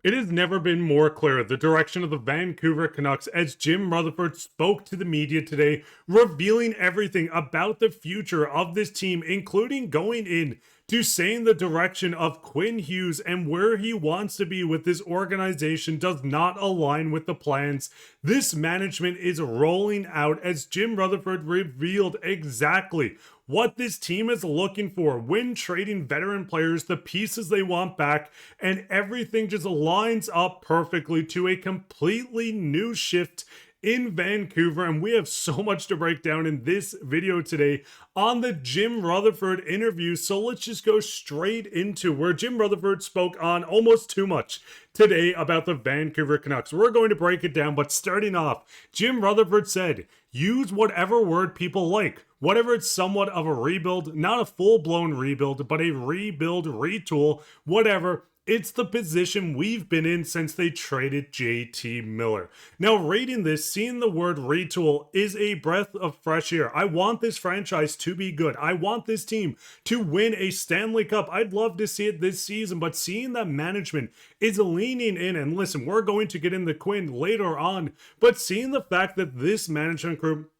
It has never been more clear the direction of the Vancouver Canucks as Jim Rutherford spoke to the media today, revealing everything about the future of this team, including going in to saying the direction of Quinn Hughes and where he wants to be with this organization does not align with the plans this management is rolling out, as Jim Rutherford revealed exactly what this team is looking for when trading veteran players, the pieces they want back, and everything just lines up perfectly to a completely new shift in Vancouver. And we have so much to break down in this video today on the Jim Rutherford interview. So let's just go straight into where Jim Rutherford spoke on almost too much today about the Vancouver Canucks. We're going to break it down, but starting off, Jim Rutherford said, use whatever word people like. Whatever it's somewhat of a rebuild, not a full-blown rebuild, but a rebuild retool, whatever. It's the position we've been in since they traded JT Miller. Now, reading this, seeing the word retool is a breath of fresh air. I want this franchise to be good. I want this team to win a Stanley Cup. I'd love to see it this season, but seeing that management is leaning in, and listen, we're going to get into Quinn later on, but seeing the fact that this management group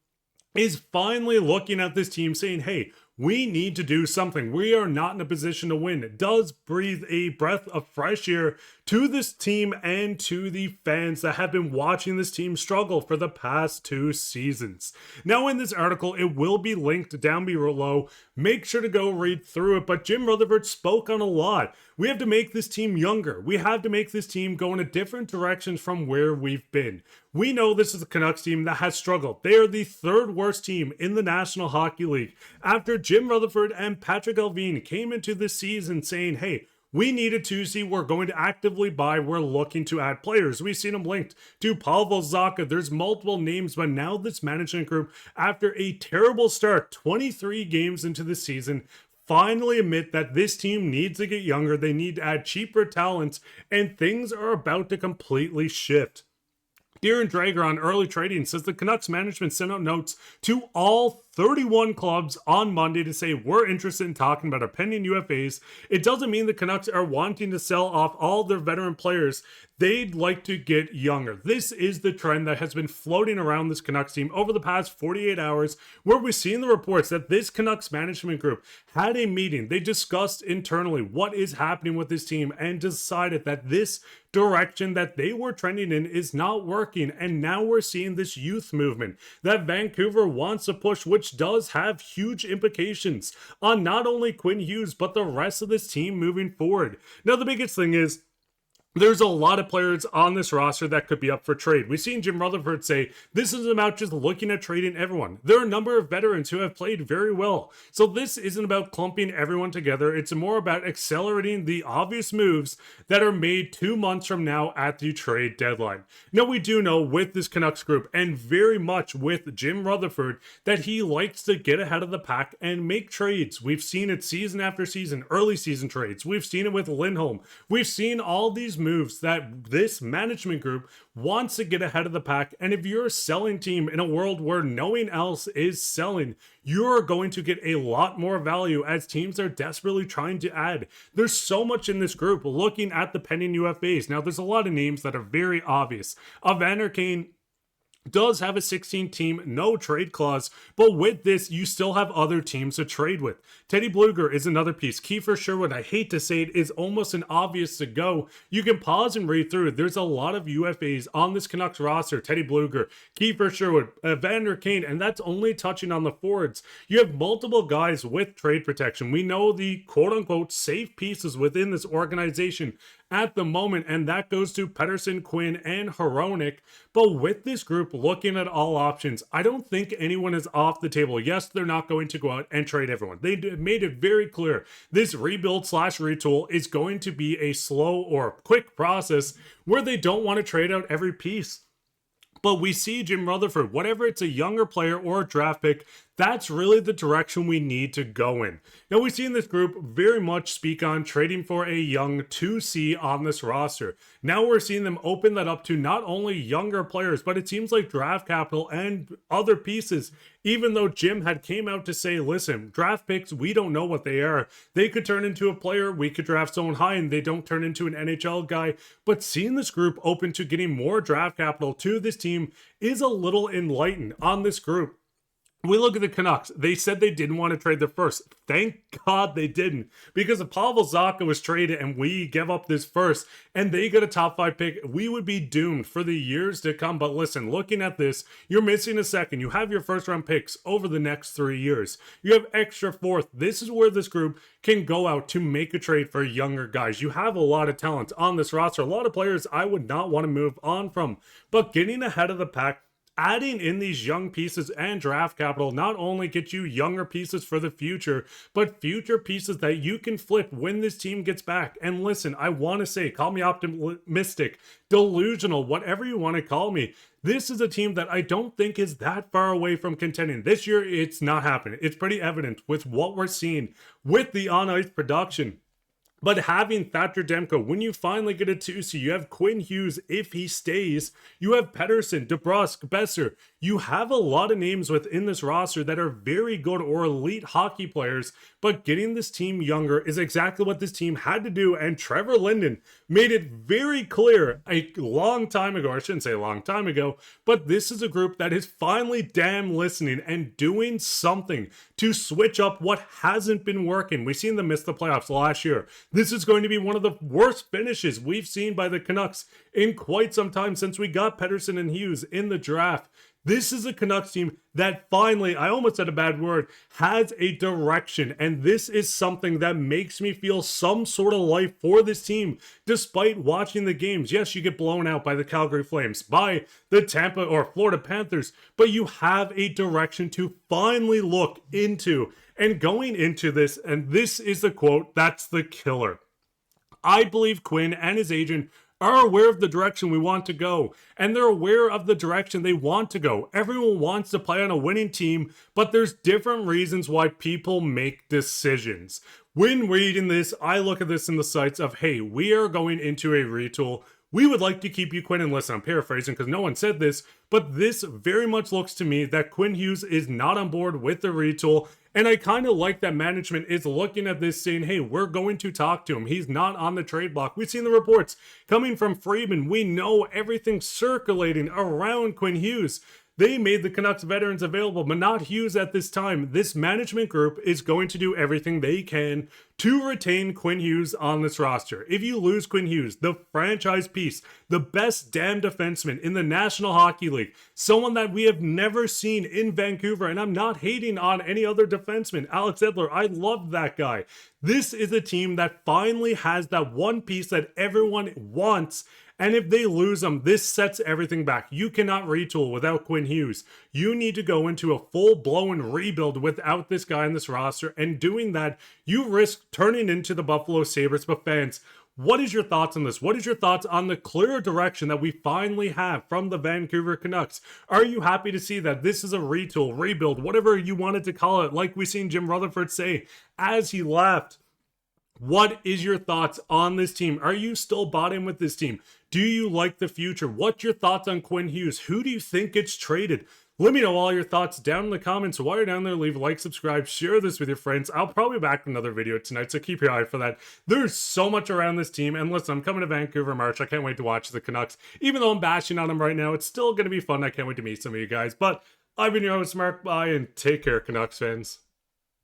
is finally looking at this team saying, hey, we need to do something. We are not in a position to win. It does breathe a breath of fresh air to this team and to the fans that have been watching this team struggle for the past 2 seasons. Now, in this article, it will be linked down below. Make sure to go read through it. But Jim Rutherford spoke on a lot. We have to make this team younger. We have to make this team go in a different direction from where we've been. We know this is a Canucks team that has struggled. They are the 3rd worst team in the National Hockey League after Jim Rutherford and Patrik Allvin came into this season saying, hey, we need a 2C. We're going to actively buy. We're looking to add players. We've seen them linked to Pavel Zacha. There's multiple names, but now this management group, after a terrible start, 23 games into the season, finally admit that this team needs to get younger. They need to add cheaper talents, and things are about to completely shift. Darren Drager on Early Trading says the Canucks management sent out notes to all 31 clubs on Monday to say we're interested in talking about our pending UFAs. It doesn't mean the Canucks are wanting to sell off all their veteran players. They'd like to get younger. This is the trend that has been floating around this Canucks team over the past 48 hours, where we've seen the reports that this Canucks management group had a meeting. They discussed internally what is happening with this team and decided that this direction that they were trending in is not working. And now we're seeing this youth movement that Vancouver wants to push, which does have huge implications on not only Quinn Hughes, but the rest of this team moving forward. Now, the biggest thing is, there's a lot of players on this roster that could be up for trade. We've seen Jim Rutherford say this isn't about just looking at trading everyone. There are a number of veterans who have played very well. So this isn't about clumping everyone together. It's more about accelerating the obvious moves that are made 2 months from now at the trade deadline. Now, we do know with this Canucks group, and very much with Jim Rutherford, that he likes to get ahead of the pack and make trades. We've seen it season after season, early season trades. We've seen it with Lindholm. We've seen all these moves that this management group wants to get ahead of the pack. And if you're a selling team in a world where no one else is selling, you're going to get a lot more value as teams are desperately trying to add. There's so much in this group looking at the pending UFAs. Now, there's a lot of names that are very obvious. Evander Kane does have a 16-team no trade clause, but with this, you still have other teams to trade with. Teddy Blueger is another piece. Kiefer Sherwood, I hate to say it, is almost an obvious to go. You can pause and read through. There's a lot of UFAs on this Canucks roster. Teddy Blueger, Kiefer Sherwood, Evander Kane, and that's only touching on the forwards. You have multiple guys with trade protection. We know the quote-unquote safe pieces within this organization at the moment, and that goes to Pettersson, Quinn, and Hronek. But with this group looking at all options, I don't think anyone is off the table. Yes, they're not going to go out and trade everyone. They made it very clear this rebuild/retool is going to be a slow or quick process where they don't want to trade out every piece. But we see Jim Rutherford, whatever it's a younger player or a draft pick That's really the direction we need to go in. Now, we've seen this group very much speak on trading for a young 2C on this roster. Now we're seeing them open that up to not only younger players, but it seems like draft capital and other pieces. Even though Jim had came out to say, listen, draft picks, we don't know what they are. They could turn into a player. We could draft someone high and they don't turn into an NHL guy. But seeing this group open to getting more draft capital to this team is a little enlightened on this group. We look at the Canucks. They said they didn't want to trade their first. Thank God they didn't. Because if Pavel Zacha was traded and we give up this first and they get a top 5 pick, we would be doomed for the years to come. But listen, looking at this, you're missing a second. You have your first round picks over the next 3 years. You have extra fourth. This is where this group can go out to make a trade for younger guys. You have a lot of talent on this roster. A lot of players I would not want to move on from. But getting ahead of the pack, adding in these young pieces and draft capital not only get you younger pieces for the future, but future pieces that you can flip when this team gets back. And listen, I want to say, call me optimistic, delusional, whatever you want to call me. This is a team that I don't think is that far away from contending. This year, it's not happening. It's pretty evident with what we're seeing with the on-ice production. But having Thatcher Demko, when you finally get a 2C, you have Quinn Hughes if he stays, you have Pettersson, DeBrusk, Boeser. You have a lot of names within this roster that are very good or elite hockey players, but getting this team younger is exactly what this team had to do, and Trevor Linden made it very clear a long time ago, I shouldn't say a long time ago, but this is a group that is finally damn listening and doing something to switch up what hasn't been working. We've seen them miss the playoffs last year. This is going to be one of the worst finishes we've seen by the Canucks in quite some time since we got Pettersson and Hughes in the draft. This is a Canucks team that finally, I almost said a bad word, has a direction. And this is something that makes me feel some sort of life for this team, despite watching the games. Yes, you get blown out by the Calgary Flames, by the Tampa or Florida Panthers, but you have a direction to finally look into. And going into this, and this is the quote, that's the killer. I believe Quinn and his agent are aware of the direction we want to go, and they're aware of the direction they want to go. Everyone wants to play on a winning team, but there's different reasons why people make decisions. When reading this, I look at this in the sights of, hey, we are going into a retool. We would like to keep you, Quinn, and listen, I'm paraphrasing because no one said this, but this very much looks to me that Quinn Hughes is not on board with the retool. And I kind of like that management is looking at this saying, hey, we're going to talk to him. He's not on the trade block. We've seen the reports coming from Friedman. We know everything circulating around Quinn Hughes. They made the Canucks veterans available, but not Hughes at this time. This management group is going to do everything they can to retain Quinn Hughes on this roster. If you lose Quinn Hughes, the franchise piece, the best damn defenseman in the National Hockey League, someone that we have never seen in Vancouver, and I'm not hating on any other defenseman. Alex Edler, I love that guy. This is a team that finally has that one piece that everyone wants. And if they lose them, this sets everything back. You cannot retool without Quinn Hughes. You need to go into a full-blown rebuild without this guy in this roster. And doing that, you risk turning into the Buffalo Sabres. But fans, what is your thoughts on this? What is your thoughts on the clear direction that we finally have from the Vancouver Canucks? Are you happy to see that this is a retool, rebuild, whatever you wanted to call it, like we seen Jim Rutherford say as he left? What is your thoughts on this team? Are you still bought in with this team? Do you like the future? What's your thoughts on Quinn Hughes? Who do you think gets traded? Let me know all your thoughts down in the comments. While you're down there, leave a like, subscribe, share this with your friends. I'll probably be back with another video tonight, so keep your eye for that. There's so much around this team. And listen, I'm coming to Vancouver March. I can't wait to watch the Canucks. Even though I'm bashing on them right now, it's still going to be fun. I can't wait to meet some of you guys. But I've been your host, Mark. Bye, and take care, Canucks fans.